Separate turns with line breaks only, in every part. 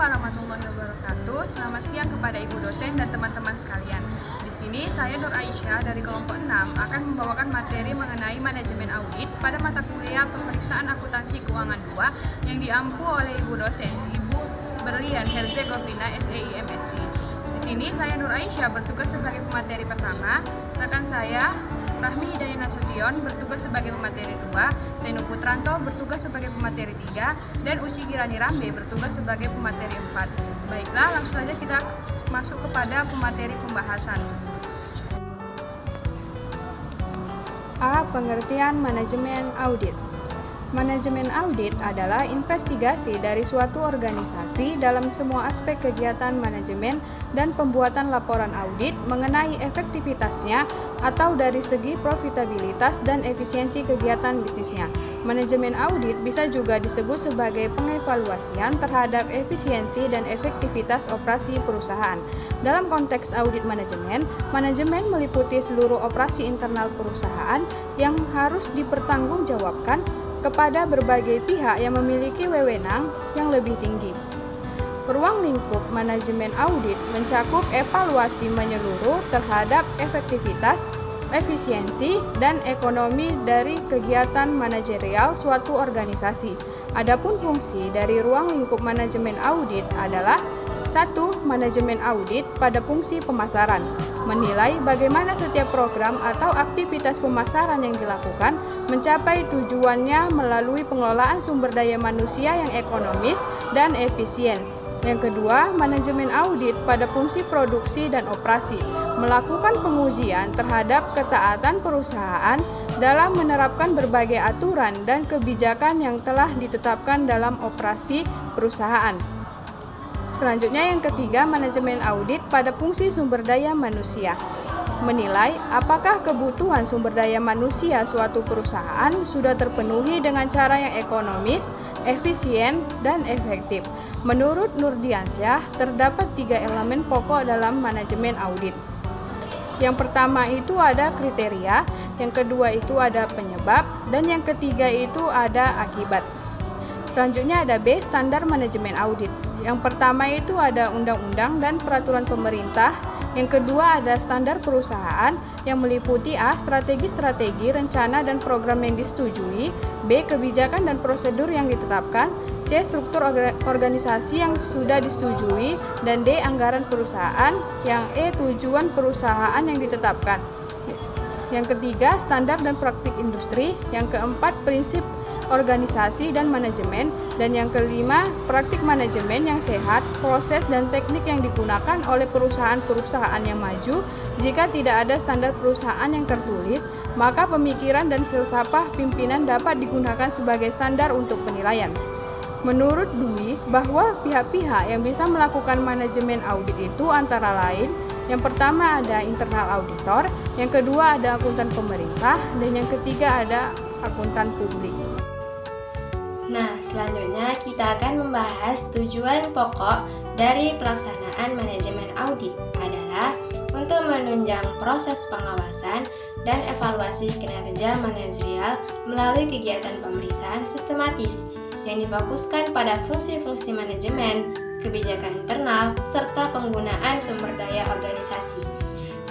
warahmatullahi wabarakatuh. Selamat siang kepada Ibu dosen dan teman-teman sekalian. Di sini saya Nur Aisyah dari kelompok 6 akan membawakan materi mengenai manajemen audit pada mata kuliah pemeriksaan akuntansi keuangan 2 yang diampu oleh Ibu dosen, Ibu Berlian Herzegovina SEI MSc. Di sini saya Nur Aisyah bertugas sebagai pemateri pertama, rekan saya Rahmi Hidayat Nasution bertugas sebagai pemateri 2, Seno Putranto bertugas sebagai pemateri 3, dan Uci Kirani Rambe bertugas sebagai pemateri 4. Baiklah, langsung saja kita masuk kepada pemateri pembahasan. A. Pengertian manajemen audit. Manajemen audit adalah investigasi dari suatu organisasi dalam semua aspek kegiatan manajemen dan pembuatan laporan audit mengenai efektivitasnya atau dari segi profitabilitas dan efisiensi kegiatan bisnisnya. Manajemen audit bisa juga disebut sebagai pengevaluasian terhadap efisiensi dan efektivitas operasi perusahaan. Dalam konteks audit manajemen, manajemen meliputi seluruh operasi internal perusahaan yang harus dipertanggungjawabkan kepada berbagai pihak yang memiliki wewenang yang lebih tinggi. Ruang lingkup manajemen audit mencakup evaluasi menyeluruh terhadap efektivitas, efisiensi, dan ekonomi dari kegiatan manajerial suatu organisasi. Adapun fungsi dari ruang lingkup manajemen audit adalah 1. Manajemen audit pada fungsi pemasaran, menilai bagaimana setiap program atau aktivitas pemasaran yang dilakukan mencapai tujuannya melalui pengelolaan sumber daya manusia yang ekonomis dan efisien. Yang kedua, manajemen audit pada fungsi produksi dan operasi, melakukan pengujian terhadap ketaatan perusahaan dalam menerapkan berbagai aturan dan kebijakan yang telah ditetapkan dalam operasi perusahaan. Selanjutnya yang ketiga, manajemen audit pada fungsi sumber daya manusia, menilai apakah kebutuhan sumber daya manusia suatu perusahaan sudah terpenuhi dengan cara yang ekonomis, efisien, dan efektif. Menurut Nurdiansyah, terdapat 3 elemen pokok dalam manajemen audit. Yang pertama itu ada kriteria, yang kedua itu ada penyebab, dan yang ketiga itu ada akibat. Selanjutnya ada B, standar manajemen audit. Yang pertama itu ada undang-undang dan peraturan pemerintah. Yang kedua ada standar perusahaan yang meliputi A. Strategi-strategi, rencana dan program yang disetujui, B. Kebijakan dan prosedur yang ditetapkan, C. Struktur organisasi yang sudah disetujui, dan D. Anggaran perusahaan, yang E. Tujuan perusahaan yang ditetapkan. Yang ketiga standar dan praktik industri. Yang keempat prinsip organisasi dan manajemen, dan yang kelima praktik manajemen yang sehat, proses dan teknik yang digunakan oleh perusahaan-perusahaan yang maju. Jika tidak ada standar perusahaan yang tertulis, maka pemikiran dan filsafat pimpinan dapat digunakan sebagai standar untuk penilaian. Menurut Dwi, bahwa pihak-pihak yang bisa melakukan manajemen audit itu antara lain, yang pertama ada internal auditor, yang kedua ada akuntan pemerintah, dan yang ketiga ada akuntan publik.
Nah, selanjutnya kita akan membahas tujuan pokok dari pelaksanaan manajemen audit adalah untuk menunjang proses pengawasan dan evaluasi kinerja manajerial melalui kegiatan pemeriksaan sistematis yang difokuskan pada fungsi-fungsi manajemen, kebijakan internal, serta penggunaan sumber daya organisasi.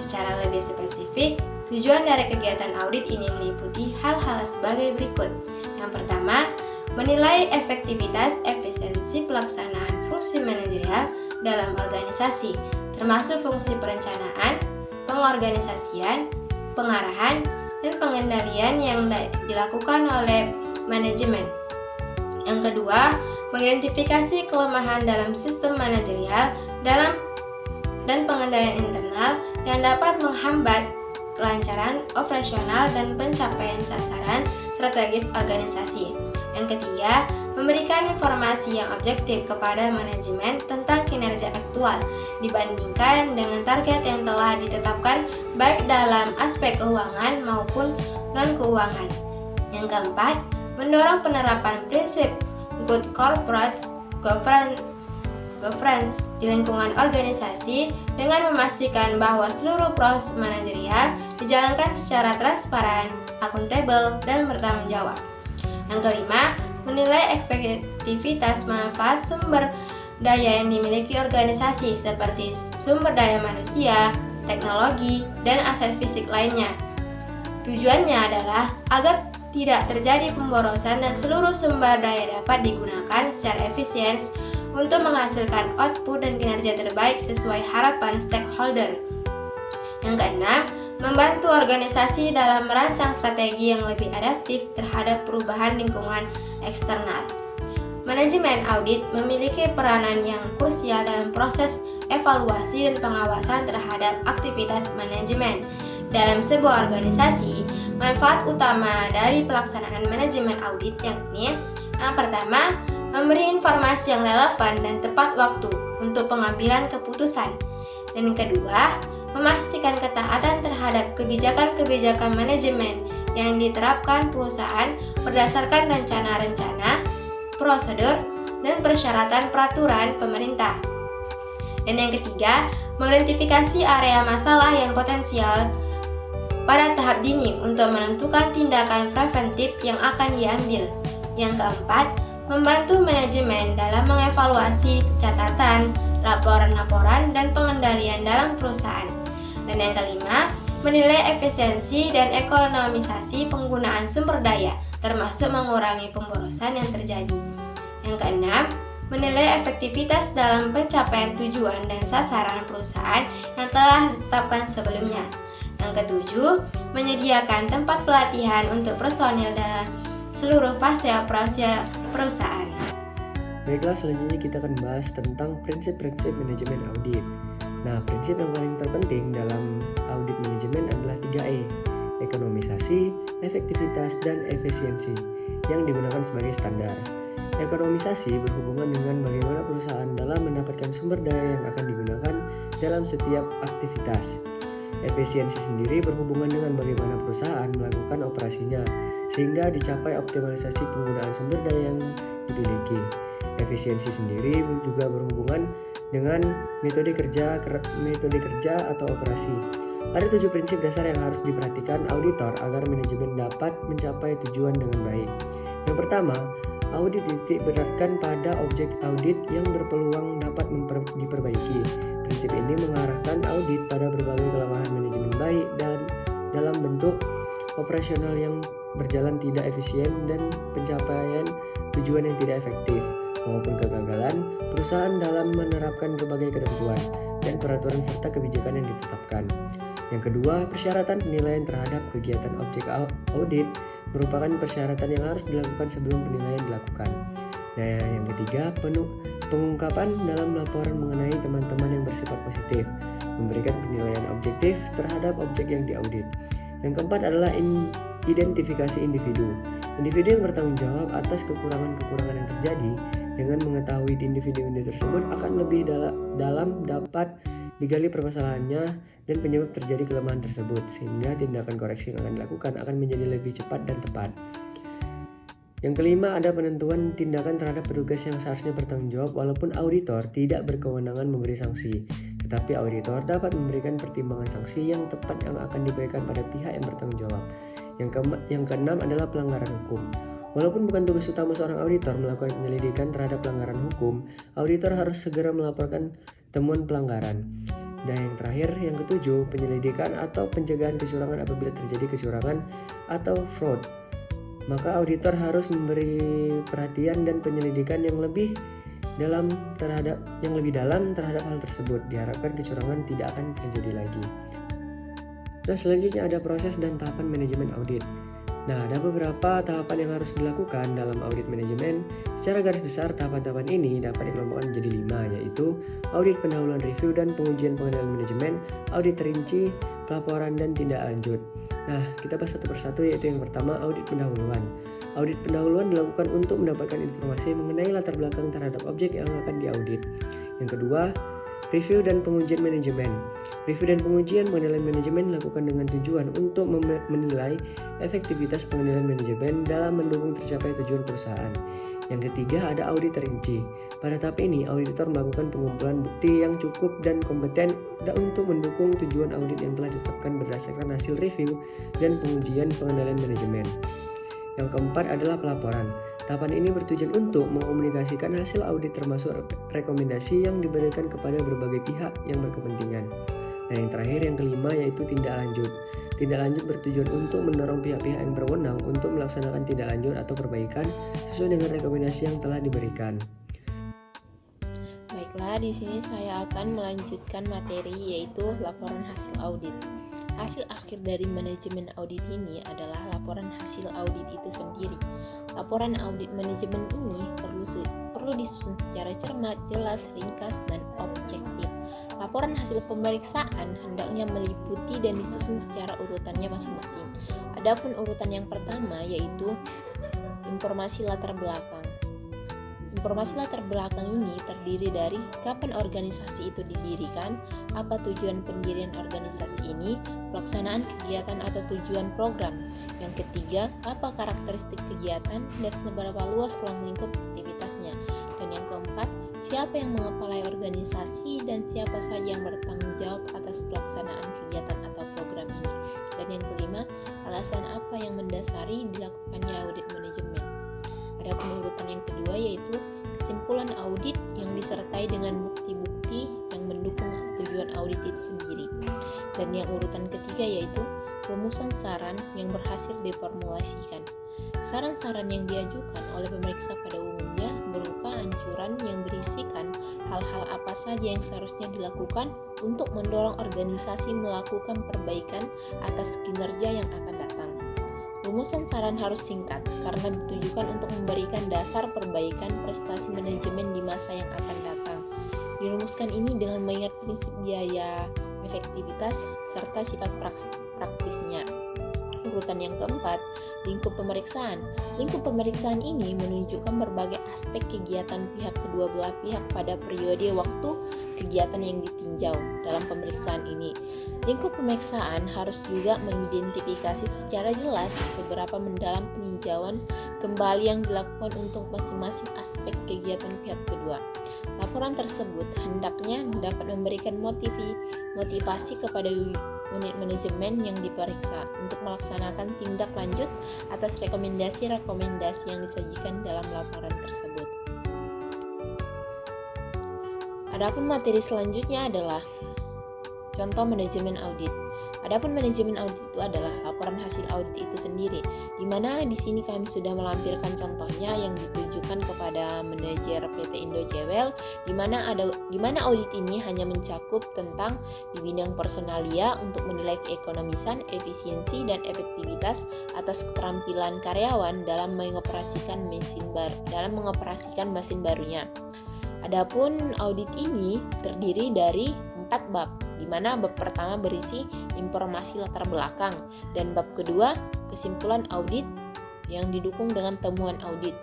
Secara lebih spesifik, tujuan dari kegiatan audit ini meliputi hal-hal sebagai berikut. Yang pertama, menilai efektivitas efisiensi pelaksanaan fungsi manajerial dalam organisasi, termasuk fungsi perencanaan, pengorganisasian, pengarahan, dan pengendalian yang dilakukan oleh manajemen. Yang kedua, mengidentifikasi kelemahan dalam sistem manajerial dan pengendalian internal yang dapat menghambat kelancaran operasional dan pencapaian sasaran strategis organisasi. Yang ketiga, memberikan informasi yang objektif kepada manajemen tentang kinerja aktual dibandingkan dengan target yang telah ditetapkan baik dalam aspek keuangan maupun non-keuangan. Yang keempat, mendorong penerapan prinsip good corporate governance di lingkungan organisasi dengan memastikan bahwa seluruh proses manajerial dijalankan secara transparan, akuntabel, dan bertanggung jawab. Yang kelima, menilai efektivitas manfaat sumber daya yang dimiliki organisasi seperti sumber daya manusia, teknologi, dan aset fisik lainnya. Tujuannya adalah agar tidak terjadi pemborosan dan seluruh sumber daya dapat digunakan secara efisien untuk menghasilkan output dan kinerja terbaik sesuai harapan stakeholder. Yang keenam, membantu organisasi dalam merancang strategi yang lebih adaptif terhadap perubahan lingkungan eksternal. Manajemen audit memiliki peranan yang krusial dalam proses evaluasi dan pengawasan terhadap aktivitas manajemen. Dalam sebuah organisasi, manfaat utama dari pelaksanaan manajemen audit yakni yang pertama, memberi informasi yang relevan dan tepat waktu untuk pengambilan keputusan. Dan yang kedua, memastikan ketaatan terhadap kebijakan-kebijakan manajemen yang diterapkan perusahaan berdasarkan rencana-rencana, prosedur, dan persyaratan peraturan pemerintah. Dan yang ketiga, mengidentifikasi area masalah yang potensial pada tahap dini untuk menentukan tindakan preventif yang akan diambil. Yang keempat, membantu manajemen dalam mengevaluasi catatan, laporan-laporan, dan pengendalian dalam perusahaan. Dan yang kelima, menilai efisiensi dan ekonomisasi penggunaan sumber daya, termasuk mengurangi pemborosan yang terjadi. Yang keenam, menilai efektivitas dalam pencapaian tujuan dan sasaran perusahaan yang telah ditetapkan sebelumnya. Yang ketujuh, menyediakan tempat pelatihan untuk personil dalam seluruh fase operasi perusahaan.
Baiklah, selanjutnya kita akan bahas tentang prinsip-prinsip manajemen audit. Nah, prinsip yang paling terpenting dalam audit manajemen adalah 3E, ekonomisasi, efektivitas, dan efisiensi, yang digunakan sebagai standar. Ekonomisasi berhubungan dengan bagaimana perusahaan dalam mendapatkan sumber daya yang akan digunakan dalam setiap aktivitas. Efisiensi sendiri berhubungan dengan bagaimana perusahaan melakukan operasinya, sehingga dicapai optimalisasi penggunaan sumber daya yang dimiliki. Efisiensi sendiri juga berhubungan dengan metode kerja atau operasi. Ada 7 prinsip dasar yang harus diperhatikan auditor agar manajemen dapat mencapai tujuan dengan baik. Yang pertama, audit titik beratkan pada objek audit yang berpeluang dapat diperbaiki. Prinsip ini mengarahkan audit pada berbagai kelemahan manajemen baik dan dalam bentuk operasional yang berjalan tidak efisien dan pencapaian tujuan yang tidak efektif, maupun kegagalan perusahaan dalam menerapkan berbagai ketentuan dan peraturan serta kebijakan yang ditetapkan. Yang kedua, persyaratan penilaian terhadap kegiatan objek audit merupakan persyaratan yang harus dilakukan sebelum penilaian dilakukan. Nah, yang ketiga, pengungkapan dalam laporan mengenai teman-teman yang bersifat positif, memberikan penilaian objektif terhadap objek yang diaudit. Yang keempat adalah identifikasi individu. Individu yang bertanggung jawab atas kekurangan-kekurangan yang terjadi. Dengan mengetahui individu-individu tersebut akan lebih dalam dapat digali permasalahannya dan penyebab terjadi kelemahan tersebut, sehingga tindakan koreksi yang akan dilakukan akan menjadi lebih cepat dan tepat. Yang kelima, ada penentuan tindakan terhadap petugas yang seharusnya bertanggung jawab, walaupun auditor tidak berkewenangan memberi sanksi, tetapi auditor dapat memberikan pertimbangan sanksi yang tepat yang akan diberikan pada pihak yang bertanggung jawab. Yang keenam adalah pelanggaran hukum. Walaupun bukan tugas utama seorang auditor melakukan penyelidikan terhadap pelanggaran hukum, auditor harus segera melaporkan temuan pelanggaran. Dan yang terakhir, yang ketujuh, penyelidikan atau pencegahan kecurangan apabila terjadi kecurangan atau fraud. Maka auditor harus memberi perhatian dan penyelidikan yang lebih dalam terhadap hal tersebut. Diharapkan kecurangan tidak akan terjadi lagi. Nah, selanjutnya ada proses dan tahapan manajemen audit. Nah, ada beberapa tahapan yang harus dilakukan dalam audit manajemen. Secara garis besar, tahapan-tahapan ini dapat dikelompokkan menjadi 5, yaitu audit pendahuluan review dan pengujian pengendalian manajemen, audit rinci, pelaporan, dan tindak lanjut. Nah, kita bahas satu persatu, yaitu yang pertama, audit pendahuluan. Audit pendahuluan dilakukan untuk mendapatkan informasi mengenai latar belakang terhadap objek yang akan diaudit. Yang kedua, review dan pengujian manajemen. Review dan pengujian pengendalian manajemen dilakukan dengan tujuan untuk menilai efektivitas pengendalian manajemen dalam mendukung tercapai tujuan perusahaan. Yang ketiga, ada audit rinci. Pada tahap ini, auditor melakukan pengumpulan bukti yang cukup dan kompeten untuk mendukung tujuan audit yang telah ditetapkan berdasarkan hasil review dan pengujian pengendalian manajemen. Yang keempat adalah pelaporan. Tahapan ini bertujuan untuk mengkomunikasikan hasil audit termasuk rekomendasi yang diberikan kepada berbagai pihak yang berkepentingan. Nah, yang terakhir, yang kelima, yaitu tindak lanjut. Tindak lanjut bertujuan untuk mendorong pihak-pihak yang berwenang untuk melaksanakan tindak lanjut atau perbaikan sesuai dengan rekomendasi yang telah diberikan.
Baiklah, di sini saya akan melanjutkan materi yaitu laporan hasil audit. Hasil akhir dari manajemen audit ini adalah laporan hasil audit itu sendiri. Laporan audit manajemen ini perlu disusun secara cermat, jelas, ringkas, dan objektif. Laporan hasil pemeriksaan hendaknya meliputi dan disusun secara urutannya masing-masing. Adapun urutan yang pertama yaitu informasi latar belakang. Informasi latar belakang ini terdiri dari kapan organisasi itu didirikan, apa tujuan pendirian organisasi ini, pelaksanaan kegiatan atau tujuan program. Yang ketiga, apa karakteristik kegiatan dan seberapa luas ruang lingkup aktivitasnya. Dan yang keempat, siapa yang mengepalai organisasi dan siapa saja yang bertanggung jawab atas pelaksanaan kegiatan atau program ini. Dan yang kelima, alasan apa yang mendasari dilakukannya audit manajemen. Ada urutan yang kedua yaitu kesimpulan audit yang disertai dengan bukti-bukti yang mendukung tujuan audit itu sendiri. Dan yang urutan ketiga yaitu rumusan saran yang berhasil diformulasikan. Saran-saran yang diajukan oleh pemeriksa pada umumnya berupa anjuran yang berisikan hal-hal apa saja yang seharusnya dilakukan untuk mendorong organisasi melakukan perbaikan atas kinerja yang akan datang. Rumusan saran harus singkat karena ditujukan untuk memberikan dasar perbaikan prestasi manajemen di masa yang akan datang. Dirumuskan ini dengan mengingat prinsip biaya, efektivitas, serta sifat praktisnya. Urutan yang keempat, lingkup pemeriksaan. Lingkup pemeriksaan ini menunjukkan berbagai aspek kegiatan pihak kedua belah pihak pada periode waktu kegiatan yang ditinjau dalam pemeriksaan ini. Lingkup pemeriksaan harus juga mengidentifikasi secara jelas beberapa mendalam peninjauan kembali yang dilakukan untuk masing-masing aspek kegiatan pihak kedua. Laporan tersebut hendaknya dapat memberikan motivasi kepada unit manajemen yang diperiksa untuk melaksanakan tindak lanjut atas rekomendasi-rekomendasi yang disajikan dalam laporan tersebut. Adapun materi selanjutnya adalah contoh manajemen audit. Adapun manajemen audit itu adalah laporan hasil audit itu sendiri, di mana di sini kami sudah melampirkan contohnya yang ditujukan kepada manajer PT Indo Jewel, di mana audit ini hanya mencakup tentang di bidang personalia untuk menilai keekonomisan, efisiensi, dan efektivitas atas keterampilan karyawan dalam mengoperasikan mesin barunya. Adapun audit ini terdiri dari 4 bab, di mana bab pertama berisi informasi latar belakang dan bab kedua kesimpulan audit yang didukung dengan temuan audit,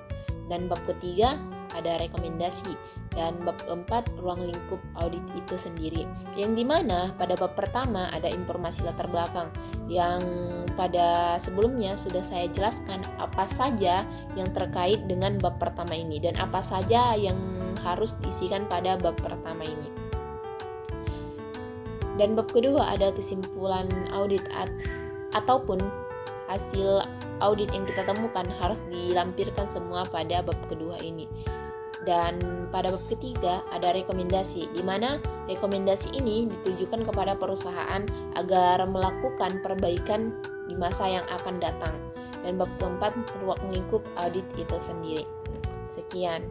dan bab ketiga ada rekomendasi, dan bab keempat ruang lingkup audit itu sendiri, yang dimana pada bab pertama ada informasi latar belakang yang pada sebelumnya sudah saya jelaskan apa saja yang terkait dengan bab pertama ini dan apa saja yang harus diisikan pada bab pertama ini. Dan bab kedua ada kesimpulan audit ataupun hasil audit yang kita temukan harus dilampirkan semua pada bab kedua ini. Dan pada bab ketiga ada rekomendasi, di mana rekomendasi ini ditujukan kepada perusahaan agar melakukan perbaikan di masa yang akan datang. Dan bab keempat ruang lingkup audit itu sendiri. Sekian.